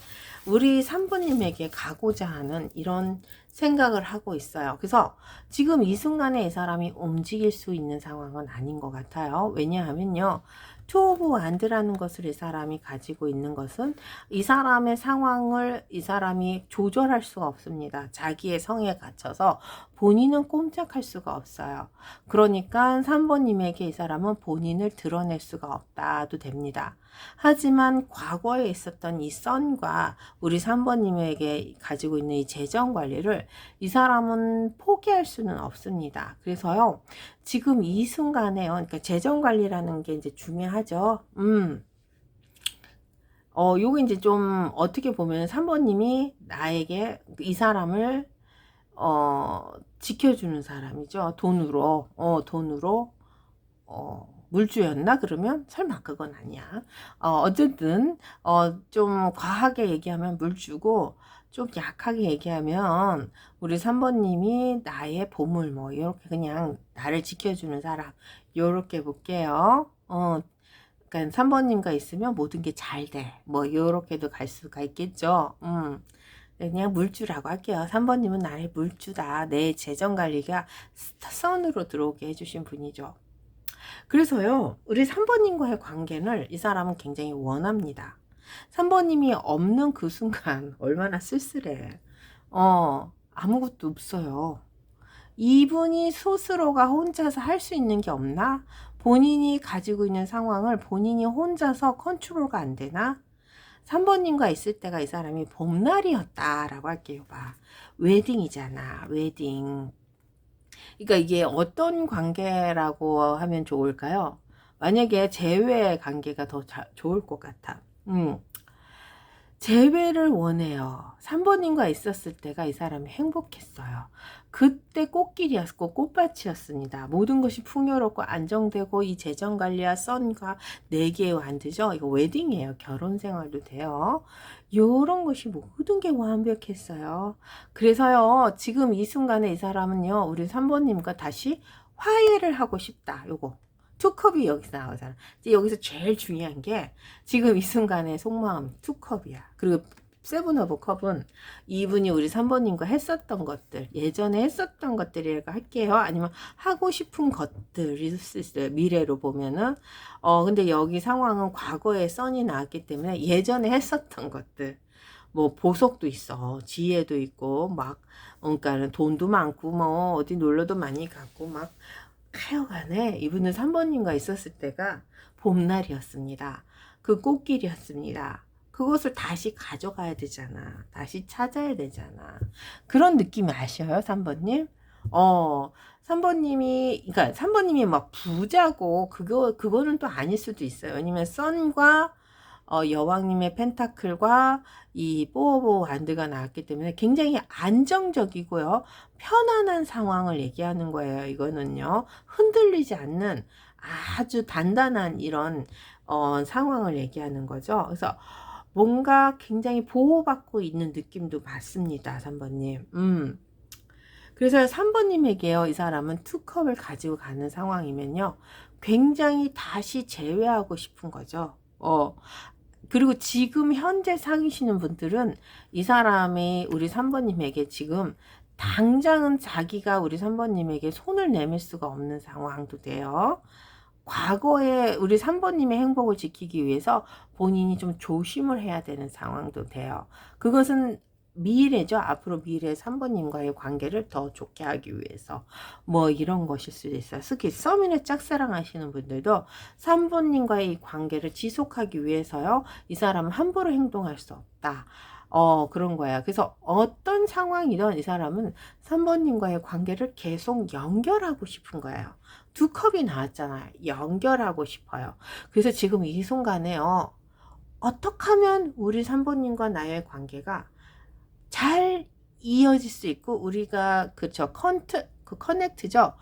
우리 3번님에게 가고자 하는 이런 생각을 하고 있어요. 그래서 지금 이 순간에 이 사람이 움직일 수 있는 상황은 아닌 것 같아요. 왜냐하면요, 투 오브 완드라는 것을 이 사람이 가지고 있는 것은 이 사람의 상황을 이 사람이 조절할 수가 없습니다. 자기의 성에 갇혀서 본인은 꼼짝할 수가 없어요. 그러니까 3번님에게 이 사람은 본인을 드러낼 수가 없다도 됩니다. 하지만 과거에 있었던 이 썬과 우리 3번님에게 가지고 있는 이 재정 관리를 이 사람은 포기할 수는 없습니다. 그래서요, 지금 이 순간에요, 그러니까 재정 관리라는 게 이제 중요하죠. 요거 이제 좀 어떻게 보면 3번님이 나에게 이 사람을 지켜주는 사람이죠. 돈으로 물주였나? 그러면 설마 그건 아니야. 어쨌든 좀 과하게 얘기하면 물주고, 좀 약하게 얘기하면 우리 3번님이 나의 보물, 뭐 이렇게 그냥 나를 지켜주는 사람, 요렇게 볼게요. 그러니까 3번님과 있으면 모든 게 잘 돼, 뭐 요렇게도 갈 수가 있겠죠. 그냥 물주라고 할게요. 3번님은 나의 물주다. 내 재정관리가 선으로 들어오게 해주신 분이죠. 그래서요, 우리 3번님과의 관계를 이 사람은 굉장히 원합니다. 3번님이 없는 그 순간 얼마나 쓸쓸해. 아무것도 없어요. 이분이 스스로가 혼자서 할 수 있는 게 없나? 본인이 가지고 있는 상황을 본인이 혼자서 컨트롤가 안 되나? 3번님과 있을 때가 이 사람이 봄날이었다라고 할게요. 봐. 웨딩이잖아. 웨딩. 그러니까 이게 어떤 관계라고 하면 좋을까요? 만약에 재회의 관계가 더 좋을 것 같아. 재회를 원해요. 3번님과 있었을 때가 이 사람이 행복했어요. 그때 꽃길이었고 꽃밭이었습니다. 모든 것이 풍요롭고 안정되고 이 재정관리와 썬과 4개의 완드죠. 이거 웨딩이에요. 결혼 생활도 돼요. 요런 것이 모든 게 완벽했어요. 그래서요, 지금 이 순간에 이 사람은요, 우리 3번님과 다시 화해를 하고 싶다. 요거. 투컵이 여기서 나오잖아. 이제 여기서 제일 중요한 게 지금 이 순간의 속마음 투컵이야. 그리고 세븐 오브 컵은 이분이 우리 3번님과 했었던 것들, 예전에 했었던 것들이라고 할게요. 아니면 하고 싶은 것들이 있을 수 있어요. 미래로 보면은. 근데 여기 상황은 과거에 썬이 나왔기 때문에 예전에 했었던 것들. 뭐 보석도 있어. 지혜도 있고 막 그러니까는 돈도 많고 뭐 어디 놀러도 많이 가고 막 하여간에 이분은 3번님과 있었을 때가 봄날이었습니다. 그 꽃길이었습니다. 그것을 다시 가져가야 되잖아. 다시 찾아야 되잖아. 그런 느낌이 아셔요, 3번님? 3번님이, 그러니까 3번님이 막 부자고, 그거는 또 아닐 수도 있어요. 왜냐면, 썬과 여왕님의 펜타클과 이 포오브 완드가 나왔기 때문에 굉장히 안정적이고요. 편안한 상황을 얘기하는 거예요. 이거는요. 흔들리지 않는 아주 단단한 이런 상황을 얘기하는 거죠. 그래서 뭔가 굉장히 보호받고 있는 느낌도 받습니다. 3번님. 그래서 3번님에게요. 이 사람은 투컵을 가지고 가는 상황이면요. 굉장히 다시 재회하고 싶은 거죠. 그리고 지금 현재 사귀시는 분들은 이 사람이 우리 3번님에게 지금 당장은 자기가 우리 3번님에게 손을 내밀 수가 없는 상황도 돼요. 과거에 우리 3번님의 행복을 지키기 위해서 본인이 좀 조심을 해야 되는 상황도 돼요. 그것은 미래죠. 앞으로 미래 3번님과의 관계를 더 좋게 하기 위해서 뭐 이런 것일 수도 있어요. 특히 서민의 짝사랑 하시는 분들도 3번님과의 이 관계를 지속하기 위해서요. 이 사람은 함부로 행동할 수 없다. 그런 거야. 그래서 어떤 상황이든 이 사람은 3번님과의 관계를 계속 연결하고 싶은 거예요. 두 컵이 나왔잖아요. 연결하고 싶어요. 그래서 지금 이 순간에요. 어떻게 하면 우리 3번님과 나의 관계가 잘 이어질 수 있고 우리가 그쵸 그 커넥트죠.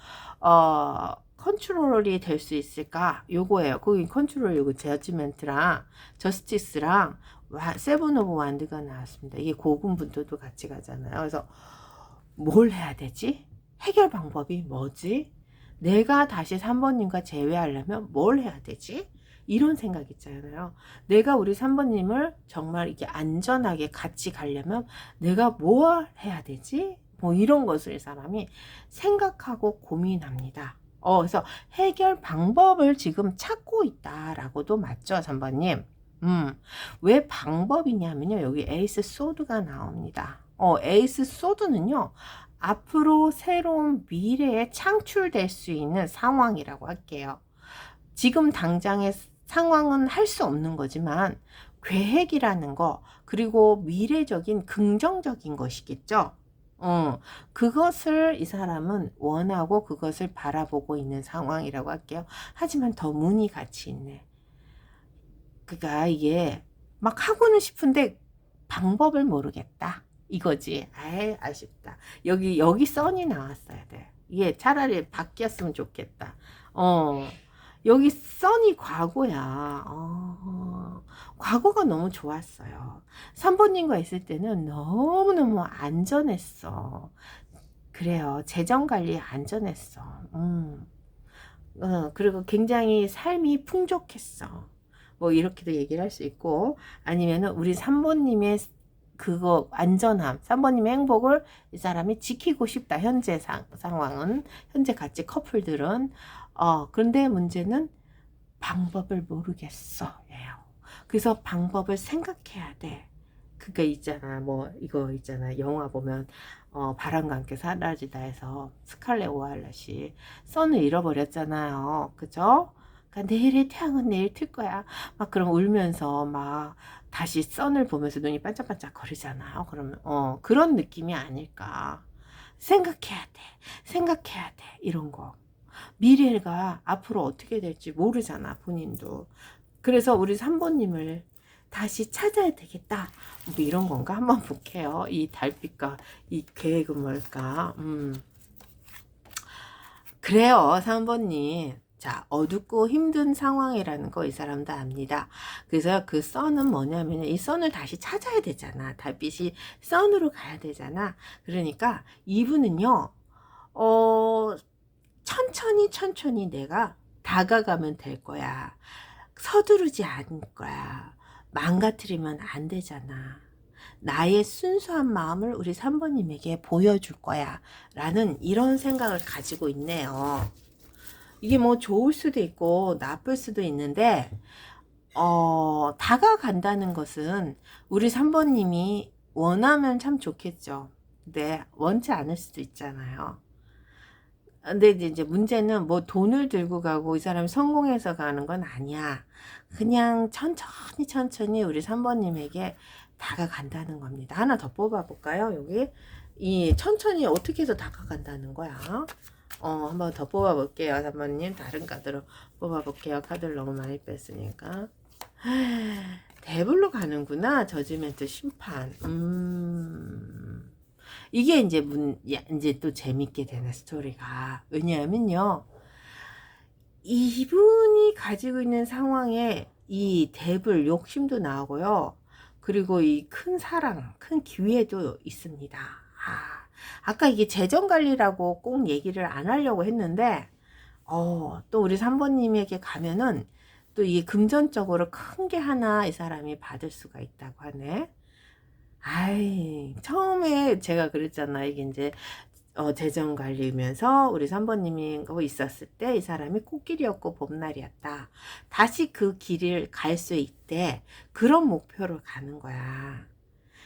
컨트롤이 될 수 있을까? 요거예요. 거기 컨트롤 요거 저지먼트랑 저스티스랑 세븐 오브 완드가 나왔습니다. 이게 고군분투도 같이 가잖아요. 그래서 뭘 해야 되지? 해결 방법이 뭐지? 내가 다시 3번님과 재회하려면 뭘 해야 되지? 이런 생각 있잖아요. 내가 우리 3번님을 정말 이렇게 안전하게 같이 가려면 내가 뭘 해야 되지? 뭐 이런 것을 사람이 생각하고 고민합니다. 그래서 해결 방법을 지금 찾고 있다라고도 맞죠, 3번님? 왜 방법이냐면요. 여기 에이스 소드가 나옵니다. 에이스 소드는요. 앞으로 새로운 미래에 창출될 수 있는 상황이라고 할게요. 지금 당장의 상황은 할 수 없는 거지만 계획이라는 거 그리고 미래적인 긍정적인 것이겠죠. 그것을 이 사람은 원하고 그것을 바라보고 있는 상황이라고 할게요. 하지만 더 문이 같이 있네. 그러니까 이게 막 하고는 싶은데 방법을 모르겠다. 이거지. 아이, 아쉽다. 여기 선이 나왔어야 돼. 이게 차라리 바뀌었으면 좋겠다. 여기 선이 과거야. 과거가 너무 좋았어요. 3번님과 있을 때는 너무너무 안전했어. 그래요. 재정관리 안전했어. 그리고 굉장히 삶이 풍족했어. 뭐 이렇게도 얘기를 할 수 있고 아니면은 우리 3번님의 그거 안전함 3번님의 행복을 이 사람이 지키고 싶다. 현재 상황은 현재 같이 커플들은 그런데 문제는 방법을 모르겠어 예요. 그래서 방법을 생각해야 돼. 그게 있잖아 뭐 이거 있잖아 영화 보면 바람과 함께 사라지다 해서 스칼렛 오하일럿이 선을 잃어버렸잖아요. 그죠? 그러니까 내일의 태양은 내일 틀 거야. 막 그럼 울면서 막 다시 선을 보면서 눈이 반짝반짝 거리잖아요. 그러면 그런 느낌이 아닐까. 생각해야 돼. 생각해야 돼. 이런 거. 미래가 앞으로 어떻게 될지 모르잖아. 본인도. 그래서 우리 3번님을 다시 찾아야 되겠다. 뭐 이런 건가? 한번 볼게요. 이 달빛과 이 계획은 뭘까? 그래요. 3번님. 자, 어둡고 힘든 상황이라는 거 이 사람도 압니다. 그래서 그 선은 뭐냐면 이 선을 다시 찾아야 되잖아. 달빛이 선으로 가야 되잖아. 그러니까 이분은요, 천천히 내가 다가가면 될 거야. 서두르지 않을 거야. 망가뜨리면 안 되잖아. 나의 순수한 마음을 우리 3번님에게 보여줄 거야. 라는 이런 생각을 가지고 있네요. 이게 뭐 좋을 수도 있고 나쁠 수도 있는데 다가간다는 것은 우리 3번님이 원하면 참 좋겠죠. 근데 원치 않을 수도 있잖아요. 근데 이제 문제는 뭐 돈을 들고 가고 이 사람이 성공해서 가는 건 아니야. 그냥 천천히 우리 3번님에게 다가간다는 겁니다. 하나 더 뽑아볼까요? 여기 이 천천히 어떻게 해서 다가간다는 거야. 한번 더 뽑아볼게요. 3번님 다른 카드로 뽑아볼게요. 카드를 너무 많이 뺐으니까. 데블로 가는구나. 저지멘트 심판. 이게 이제 또 재밌게 되는 스토리가. 왜냐하면요. 이분이 가지고 있는 상황에 이 데블 욕심도 나오고요. 그리고 이 큰 사랑, 큰 기회도 있습니다. 아까 이게 재정관리라고 꼭 얘기를 안 하려고 했는데, 또 우리 3번님에게 가면은 또 이게 금전적으로 큰 게 하나 이 사람이 받을 수가 있다고 하네. 처음에 제가 그랬잖아. 이게 이제 재정 관리면서 우리 3번님이 있었을 때 이 사람이 코끼리였고 봄날이었다. 다시 그 길을 갈 수 있대. 그런 목표를 가는 거야.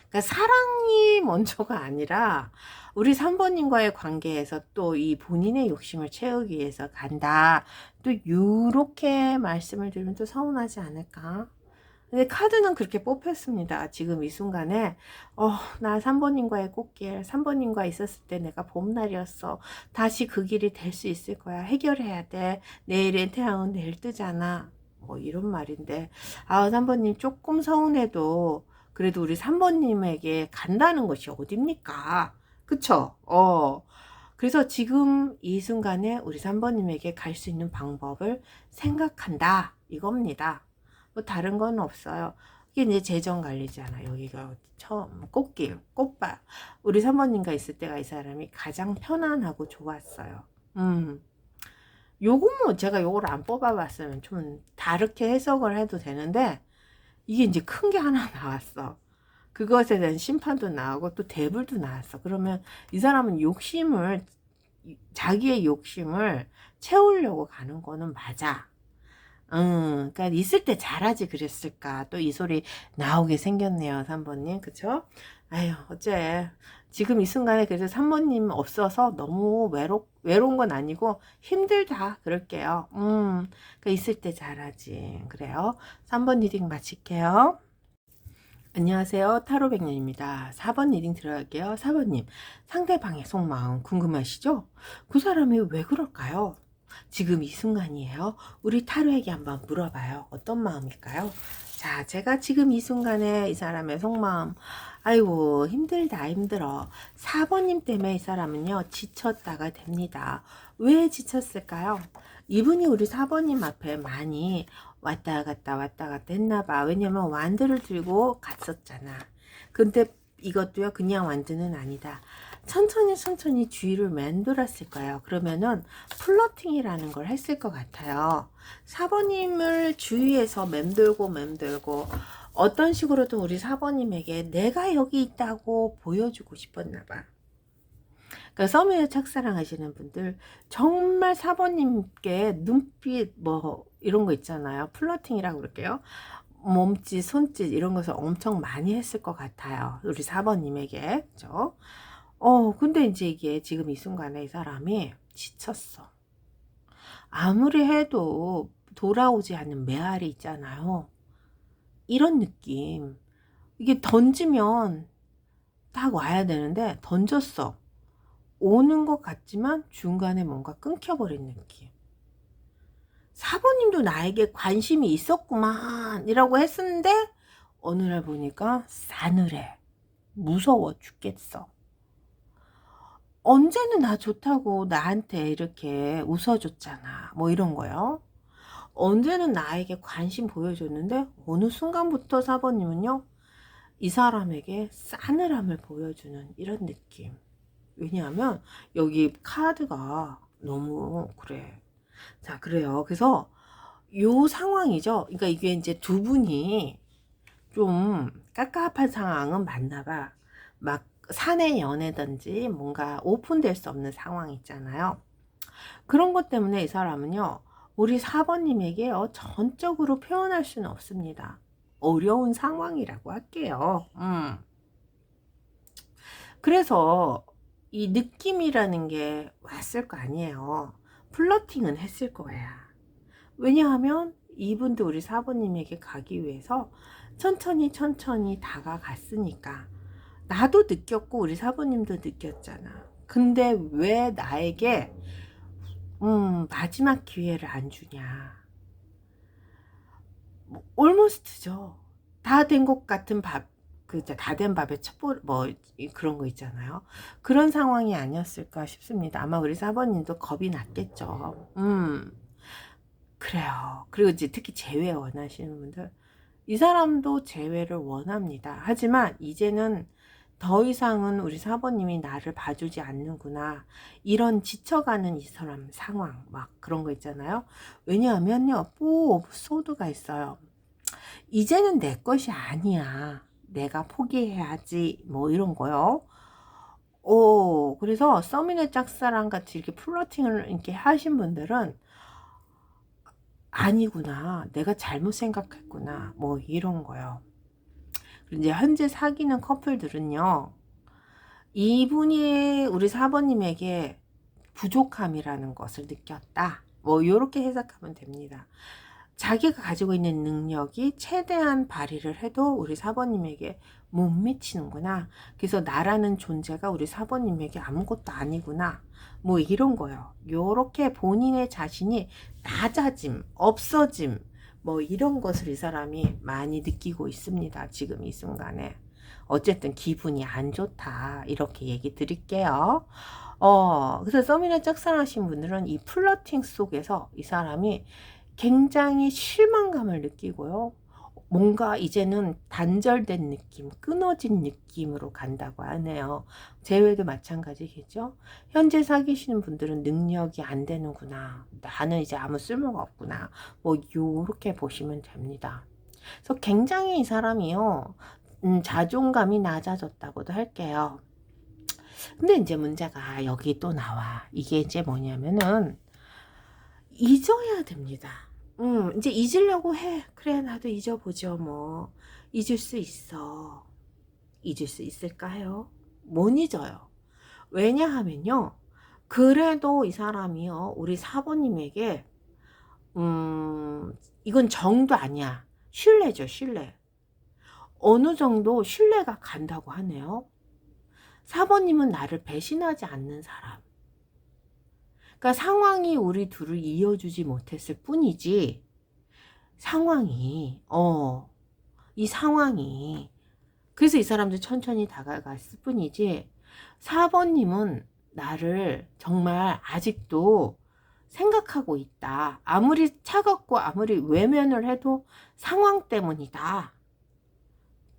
그러니까 사랑이 먼저가 아니라 우리 3번님과의 관계에서 또 이 본인의 욕심을 채우기 위해서 간다. 또 요렇게 말씀을 드리면 또 서운하지 않을까? 근데 카드는 그렇게 뽑혔습니다. 지금 이 순간에 나 3번님과의 꽃길 3번님과 있었을 때 내가 봄날이었어. 다시 그 길이 될 수 있을 거야. 해결해야 돼. 내일의 태양은 내일 뜨잖아. 뭐 이런 말인데 3번님 조금 서운해도 그래도 우리 3번님에게 간다는 것이 어딥니까? 그쵸? 그래서 지금 이 순간에 우리 3번님에게 갈 수 있는 방법을 생각한다 이겁니다. 뭐 다른 건 없어요. 이게 이제 재정 관리잖아. 여기가 처음 꽃길, 꽃밭. 우리 3번님과 있을 때가 이 사람이 가장 편안하고 좋았어요. 요거 뭐 제가 요걸 안 뽑아봤으면 좀 다르게 해석을 해도 되는데 이게 이제 큰 게 하나 나왔어. 그것에 대한 심판도 나오고 또 대불도 나왔어. 그러면 이 사람은 자기의 욕심을 채우려고 가는 거는 맞아. 그러니까 있을 때 잘하지 그랬을까. 또 이 소리 나오게 생겼네요, 3번님. 그쵸? 아유, 어째. 지금 이 순간에 그래서 3번님 없어서 너무 외로운 건 아니고 힘들다. 그럴게요. 그러니까 있을 때 잘하지. 그래요. 3번 리딩 마칠게요. 안녕하세요. 타로백년입니다. 4번 리딩 들어갈게요. 4번님, 상대방의 속마음 궁금하시죠? 그 사람이 왜 그럴까요? 지금 이 순간이에요. 우리 타로에게 한번 물어봐요. 어떤 마음일까요? 자, 제가 지금 이 순간에 이 사람의 속마음, 아이고 힘들다 힘들어. 4번님 때문에 이 사람은요 지쳤다가 됩니다. 왜 지쳤을까요? 이분이 우리 4번님 앞에 많이 왔다 갔다 했나봐. 왜냐면 완드를 들고 갔었잖아. 근데 이것도요 그냥 완드는 아니다. 천천히 주위를 맴돌았을 거예요. 그러면은 플러팅이라는 걸 했을 것 같아요. 4번님을 주위에서 맴돌고 어떤 식으로든 우리 4번님에게 내가 여기 있다고 보여주고 싶었나 봐. 그러니까 썸에 착사랑 하시는 분들 정말 4번님께 눈빛 뭐 이런 거 있잖아요. 플러팅이라고 그럴게요. 몸짓, 손짓 이런 것을 엄청 많이 했을 것 같아요. 우리 4번님에게. 그죠? 근데 이제 이게 지금 이 순간에 이 사람이 지쳤어. 아무리 해도 돌아오지 않는 메아리 있잖아요. 이런 느낌. 이게 던지면 딱 와야 되는데 던졌어. 오는 것 같지만 중간에 뭔가 끊겨버린 느낌. 4번님도 나에게 관심이 있었구만 이라고 했었는데 어느 날 보니까 싸늘해. 무서워 죽겠어. 언제는 나 좋다고 나한테 이렇게 웃어줬잖아. 뭐 이런 거요. 언제는 나에게 관심 보여줬는데 어느 순간부터 4번님은요. 이 사람에게 싸늘함을 보여주는 이런 느낌. 왜냐하면 여기 카드가 너무 그래. 자, 그래요. 그래서 요 상황이죠. 그러니까 이게 이제 두 분이 좀 깝깝한 상황은 맞나 봐. 막 사내 연애든지 뭔가 오픈될 수 없는 상황 있잖아요. 그런 것 때문에 이 사람은요. 우리 4번님에게 전적으로 표현할 수는 없습니다. 어려운 상황이라고 할게요. 그래서 이 느낌이라는 게 왔을 거 아니에요. 플러팅은 했을 거야. 왜냐하면 이분도 우리 4번님에게 가기 위해서 천천히 다가갔으니까. 나도 느꼈고 우리 4번님도 느꼈잖아. 근데 왜 나에게 마지막 기회를 안 주냐. 뭐, 올모스트죠. 다 된 것 같은 밥, 다 된 밥에 첩보, 뭐, 그런 거 있잖아요. 그런 상황이 아니었을까 싶습니다. 아마 우리 4번님도 겁이 났겠죠. 그래요. 그리고 이제 특히 재회 원하시는 분들, 이 사람도 재회를 원합니다. 하지만 이제는 더 이상은 우리 4번님이 나를 봐주지 않는구나. 이런 지쳐가는 이 사람 상황, 막 그런 거 있잖아요. 왜냐하면요, 소드가 있어요. 이제는 내 것이 아니야. 내가 포기해야지. 뭐 이런 거요. 그래서 썸이네 짝사랑 같이 이렇게 플러팅을 이렇게 하신 분들은 아니구나. 내가 잘못 생각했구나. 뭐 이런 거요. 이제 현재 사귀는 커플들은요. 이분이 우리 4번님에게 부족함이라는 것을 느꼈다. 뭐 이렇게 해석하면 됩니다. 자기가 가지고 있는 능력이 최대한 발휘를 해도 우리 4번님에게 못 미치는구나. 그래서 나라는 존재가 우리 4번님에게 아무것도 아니구나. 뭐 이런 거요. 요렇게 본인의 자신이 낮아짐, 없어짐, 뭐 이런 것을 이 사람이 많이 느끼고 있습니다. 지금 이 순간에. 어쨌든 기분이 안 좋다. 이렇게 얘기 드릴게요. 그래서 썸이나 짝사랑하신 분들은 이 플러팅 속에서 이 사람이 굉장히 실망감을 느끼고요. 뭔가 이제는 단절된 느낌, 끊어진 느낌으로 간다고 하네요. 재회도 마찬가지겠죠. 현재 사귀시는 분들은 능력이 안 되는구나. 나는 이제 아무 쓸모가 없구나. 뭐 요렇게 보시면 됩니다. 그래서 굉장히 이 사람이요. 자존감이 낮아졌다고도 할게요. 근데 이제 문제가 여기 또 나와. 이게 이제 뭐냐면은 잊어야 됩니다. 이제 잊으려고 해. 그래, 나도 잊어보죠, 뭐. 잊을 수 있어. 잊을 수 있을까요? 못 잊어요. 왜냐하면요. 그래도 이 사람이요. 우리 사모님에게, 이건 정도 아니야. 신뢰죠, 신뢰. 어느 정도 신뢰가 간다고 하네요. 사모님은 나를 배신하지 않는 사람. 그러니까 상황이 우리 둘을 이어주지 못했을 뿐이지, 상황이, 이 상황이, 그래서 이 사람들 천천히 다가갔을 뿐이지, 4번님은 나를 정말 아직도 생각하고 있다. 아무리 차갑고 아무리 외면을 해도 상황 때문이다.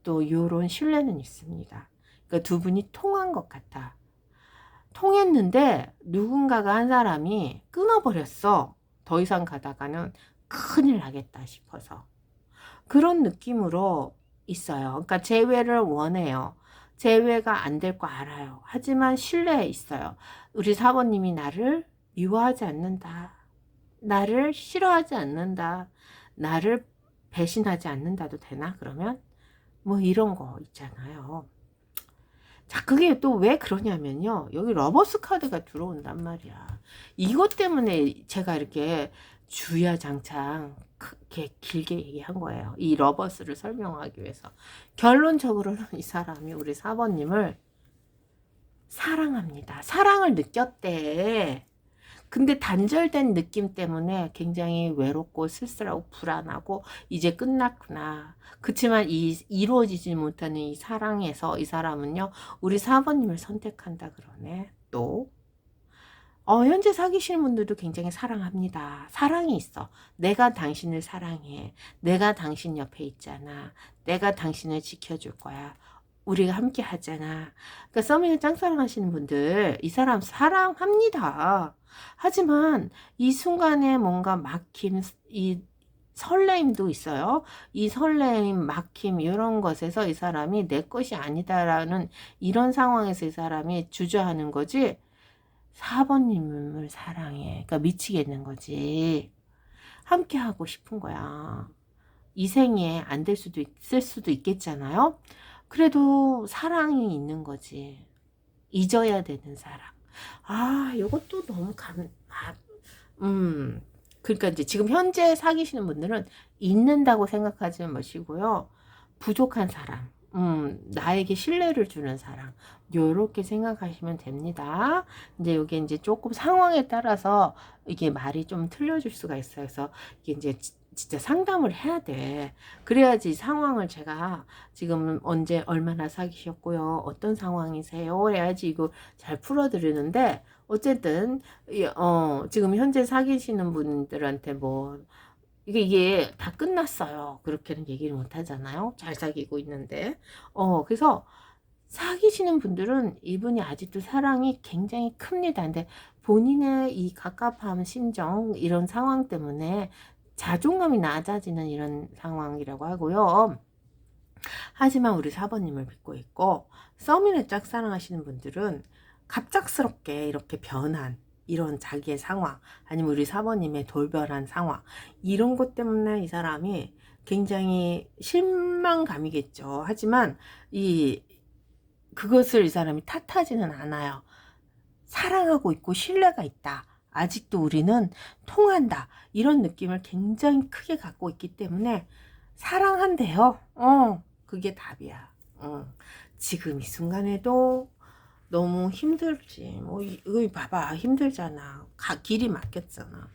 또 요런 신뢰는 있습니다. 그러니까 두 분이 통한 것 같아. 통했는데 누군가가 한 사람이 끊어버렸어. 더 이상 가다가는 큰일 나겠다 싶어서. 그런 느낌으로 있어요. 그러니까 재회를 원해요. 재회가 안 될 거 알아요. 하지만 신뢰에 있어요. 우리 사모님이 나를 미워하지 않는다. 나를 싫어하지 않는다. 나를 배신하지 않는다도 되나? 그러면 뭐 이런 거 있잖아요. 자, 그게 또 왜 그러냐면요. 여기 러버스 카드가 들어온단 말이야. 이것 때문에 제가 이렇게 주야장창 그렇게 길게 얘기한 거예요. 이 러버스를 설명하기 위해서. 결론적으로는 이 사람이 우리 4번님을 사랑합니다. 사랑을 느꼈대. 근데 단절된 느낌 때문에 굉장히 외롭고 쓸쓸하고 불안하고 이제 끝났구나. 그치만 이루어지지 못하는 이 사랑에서 이 사람은요, 우리 4번님을 선택한다 그러네. 또 현재 사귀시는 분들도 굉장히 사랑합니다. 사랑이 있어. 내가 당신을 사랑해. 내가 당신 옆에 있잖아. 내가 당신을 지켜줄 거야. 우리가 함께 하잖아. 그러니까 썸이나 짝사랑 하시는 분들, 이 사람 사랑합니다. 하지만 이 순간에 뭔가 막힘, 이 설레임도 있어요. 이 설레임, 막힘 이런 것에서 이 사람이 내 것이 아니다라는 이런 상황에서 이 사람이 주저하는 거지. 4번님을 사랑해. 그러니까 미치겠는 거지. 함께 하고 싶은 거야. 이 생에 안 될 수도 있을 수도 있겠잖아요. 그래도 사랑이 있는 거지. 잊어야 되는 사랑. 이것도 너무 그러니까 이제 지금 현재 사귀시는 분들은 잊는다고 생각하지 마시고요. 부족한 사랑. 나에게 신뢰를 주는 사랑. 요렇게 생각하시면 됩니다. 이제 이게 이제 조금 상황에 따라서 이게 말이 좀 틀려질 수가 있어요. 그래서 이게 이제 진짜 상담을 해야 돼. 그래야지 상황을 제가 지금 언제 얼마나 사귀셨고요. 어떤 상황이세요? 해야지 이거 잘 풀어드리는데 어쨌든 지금 현재 사귀시는 분들한테 뭐 이게 다 끝났어요. 그렇게는 얘기를 못 하잖아요. 잘 사귀고 있는데. 그래서 사귀시는 분들은 이분이 아직도 사랑이 굉장히 큽니다. 근데 본인의 이 갑갑함, 심정, 이런 상황 때문에 자존감이 낮아지는 이런 상황이라고 하고요. 하지만 우리 4번님을 믿고 있고, 썸이나 짝사랑하시는 분들은 갑작스럽게 이렇게 변한 이런 자기의 상황, 아니면 우리 4번님의 돌변한 상황, 이런 것 때문에 이 사람이 굉장히 실망감이겠죠. 하지만 그것을 이 사람이 탓하지는 않아요. 사랑하고 있고 신뢰가 있다. 아직도 우리는 통한다. 이런 느낌을 굉장히 크게 갖고 있기 때문에 사랑한대요. 그게 답이야. 지금 이 순간에도 너무 힘들지. 뭐 이거 봐봐, 힘들잖아. 길이 막혔잖아.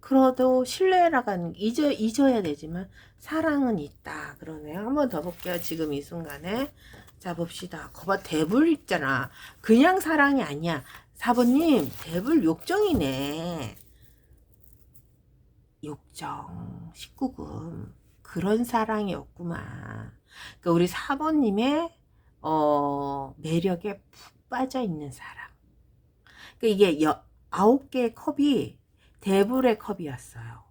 그래도 신뢰라는 잊어야 되지만 사랑은 있다 그러네요. 한번 더 볼게요. 지금 이 순간에 자, 봅시다. 거봐, 대불 있잖아. 그냥 사랑이 아니야. 4번님, 대불 욕정이네. 욕정, 19금. 그런 사랑이었구만. 그러니까 우리 4번님의 매력에 푹 빠져 있는 사람. 그러니까 이게 9개의 컵이 대불의 컵이었어요.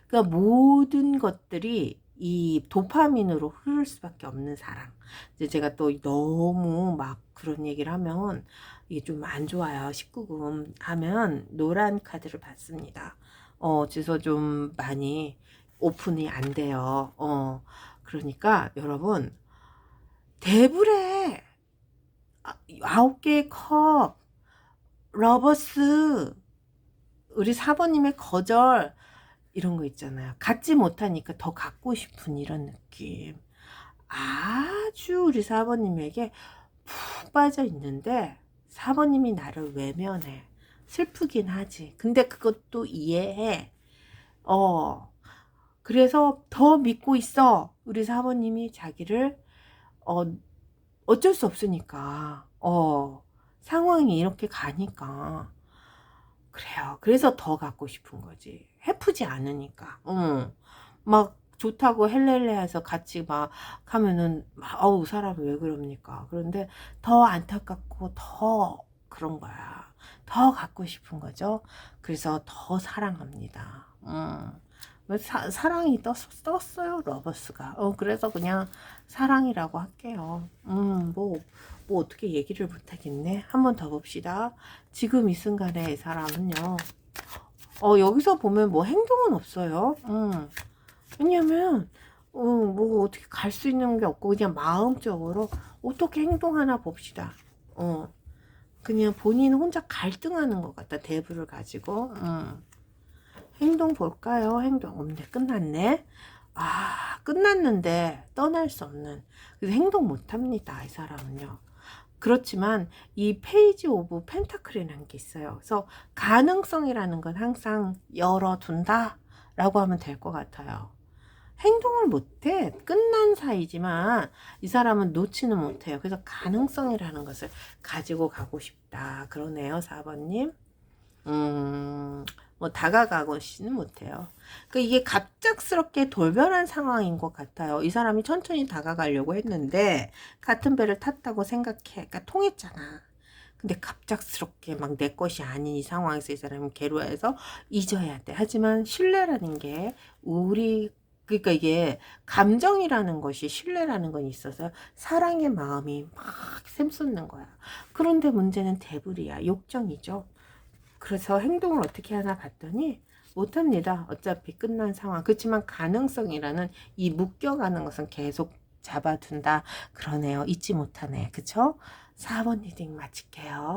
그러니까 모든 것들이 이 도파민으로 흐를 수밖에 없는 사랑. 이제 제가 또 너무 막 그런 얘기를 하면 이게 좀 안 좋아요. 19금 하면 노란 카드를 받습니다. 그래서 좀 많이 오픈이 안 돼요. 그러니까 여러분, 대불에 9개의 컵, 러버스, 우리 4번님의 거절, 이런 거 있잖아요. 갖지 못하니까 더 갖고 싶은 이런 느낌. 아주 우리 4번님에게 푹 빠져 있는데 4번님이 나를 외면해. 슬프긴 하지. 근데 그것도 이해해. 그래서 더 믿고 있어. 우리 4번님이 자기를 어쩔 수 없으니까. 상황이 이렇게 가니까. 그래요. 그래서 더 갖고 싶은 거지. 해프지 않으니까. 막 좋다고 헬렐레해서 같이 막 하면은 어우 사람이 왜 그럽니까? 그런데 더 안타깝고 더 그런 거야. 더 갖고 싶은 거죠. 그래서 더 사랑합니다. 사랑이 떴어요 러버스가. 그래서 그냥 사랑이라고 할게요. 뭐 어떻게 얘기를 못하겠네. 한 번 더 봅시다. 지금 이 순간에 이 사람은요. 여기서 보면 뭐 행동은 없어요. 왜냐면 뭐 어떻게 갈 수 있는 게 없고 그냥 마음적으로 어떻게 행동하나 봅시다. 그냥 본인 혼자 갈등하는 것 같다. 대부를 가지고. 행동 볼까요? 행동 없네. 끝났네. 끝났는데 떠날 수 없는. 그래서 행동 못합니다. 이 사람은요. 그렇지만 이 페이지 오브 펜타클이라는 게 있어요. 그래서 가능성이라는 건 항상 열어둔다 라고 하면 될 것 같아요. 행동을 못해. 끝난 사이지만 이 사람은 놓지는 못해요. 그래서 가능성이라는 것을 가지고 가고 싶다. 그러네요. 4번님. 뭐 다가가고는 못해요. 그러니까 이게 갑작스럽게 돌변한 상황인 것 같아요. 이 사람이 천천히 다가가려고 했는데 같은 배를 탔다고 생각해. 그러니까 통했잖아. 근데 갑작스럽게 막 내 것이 아닌 이 상황에서 이 사람이 괴로워해서 잊어야 돼. 하지만 신뢰라는 게 그러니까 이게 감정이라는 것이 신뢰라는 건 있어서 사랑의 마음이 막 샘솟는 거야. 그런데 문제는 대불이야. 욕정이죠. 그래서 행동을 어떻게 하나 봤더니 못합니다. 어차피 끝난 상황. 그렇지만 가능성이라는 이 묶여가는 것은 계속 잡아둔다. 그러네요. 잊지 못하네. 그쵸? 4번 리딩 마칠게요.